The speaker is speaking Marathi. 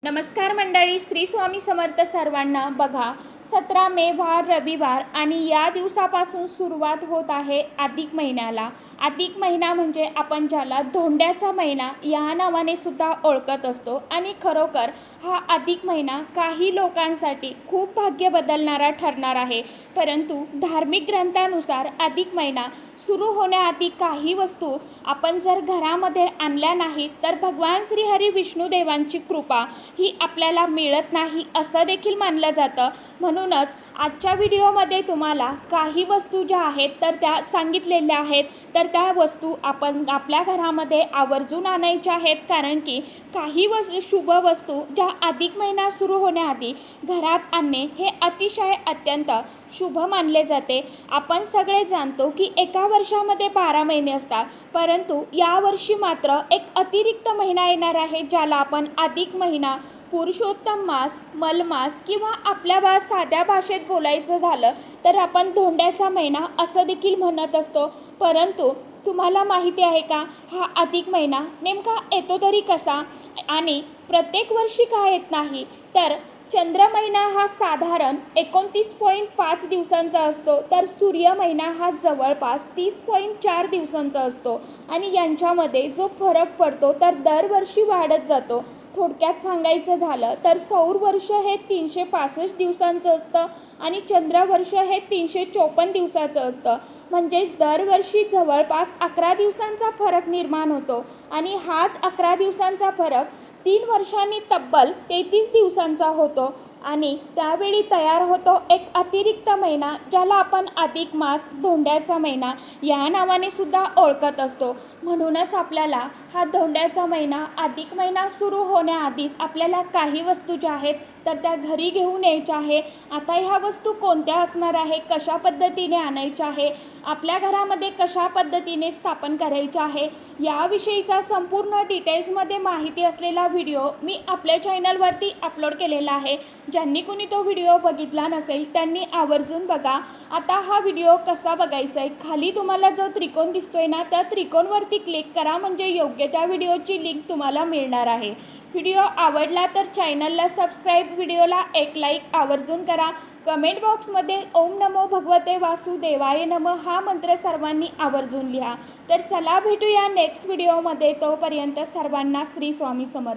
नमस्कार मंडळी, श्री स्वामी समर्थ सर्वांना. बघा, 17 मे वार रविवार आणि या दिवसापासून सुरुवात होत आहे अधिक महिन्याला. अधिक महिना म्हणजे आपण ज्याला धोंड्याचा महिना या नावाने सुद्धा ओळखत असतो. आणि खरोखर हा अधिक महिना काही लोकांसाठी खूप भाग्य बदलणारा ठरणार आहे. परंतु धार्मिक ग्रंथानुसार अधिक महिना सुरू होण्याआधी काही वस्तू आपण जर घरामध्ये आणल्या नाहीत तर भगवान श्रीहरी विष्णुदेवांची कृपा ही आपल्याला मिळत नाही असं देखील मानलं जातं. म्हणूनच आजच्या व्हिडिओमध्ये तुम्हाला काही वस्तू ज्या आहेत तर त्या सांगितलेल्या आहेत, तर त्या वस्तू आपण आपल्या घरामध्ये आवर्जून आणायच्या आहेत. कारण की काही शुभ वस्तू ज्या अधिक महिना सुरू होण्याआधी घरात आणणे हे अतिशय अत्यंत शुभ मानले जाते. आपण सगळे जाणतो की एका वर्षामध्ये 12 महिने असतात, परंतु यावर्षी मात्र एक अतिरिक्त महिना येणार आहे ज्याला आपण अधिक महिना, पुरुषोत्तम मास, मलमास किंवा आपल्या साध्या भाषेत बोलायचं झालं तर आपण धोंड्याचा महिना असं देखील म्हणत असतो. परंतु तुम्हाला माहिती आहे का, हा अधिक महिना नेमका येतो तरी कसा आणि प्रत्येक वर्षी का येत नाही? तर चंद्र महिना हा साधारण 29.5 दिवसांचा असतो, तर सूर्य महिना हा जवळपास 30.4 दिवसांचा असतो. आणि यांच्यामध्ये जो फरक पडतो तर दरवर्षी वाढत जातो. थोडक्यात सांगायचं झालं तर सौर वर्ष हे 365 दिवसांचं असतं आणि चंद्रवर्ष हे 354 दिवसाचं असतं. म्हणजेच दरवर्षी जवळपास 11 दिवसांचा फरक निर्माण होतो. आणि हाच 11 दिवसांचा फरक 3 वर्षांनी तब्बल 33 दिवसांचा होतो. आणि त्यावेळी तयार होतो एक अतिरिक्त महिना ज्याला आपण अधिक मास, धोंड्याचा महिना या नावाने सुद्धा ओळखत असतो. म्हणूनच आपल्याला हा धोंड्याचा महिना, अधिक महिना सुरू होण्याआधीच आपल्याला काही वस्तू ज्या आहेत तर त्या घरी घेऊन यायच्या आहे. आता ह्या वस्तू कोणत्या असणार आहे, कशा पद्धतीने आणायच्या आहे, आपल्या घरामध्ये कशा पद्धतीने स्थापन करायचं आहे, याविषयीचा संपूर्ण डिटेल्समध्ये माहिती असलेला व्हिडिओ मी आपल्या चॅनलवरती अपलोड केलेला आहे. ज्यांनी कोणी तो व्हिडिओ बघितला नसेल त्यांनी आवर्जून बघा. आता हा व्हिडिओ कसा बघायचा आहे, खाली तुम्हाला जो त्रिकोण दिसतोय ना, त्या त्रिकोणवरती क्लिक करा, म्हणजे योग्य त्या व्हिडिओची लिंक तुम्हाला मिळणार आहे. व्हिडिओ आवडला तर चॅनलला सबस्क्राईब, व्हिडिओला एक लाईक आवर्जून करा. कमेंट बॉक्समध्ये ओम नमो भगवते वासुदेवाय नमः हा मंत्र सर्वांनी आवर्जून लिहा. तर चला भेटूया नेक्स्ट व्हिडिओमध्ये. तोपर्यंत सर्वांना श्री स्वामी समर्थ.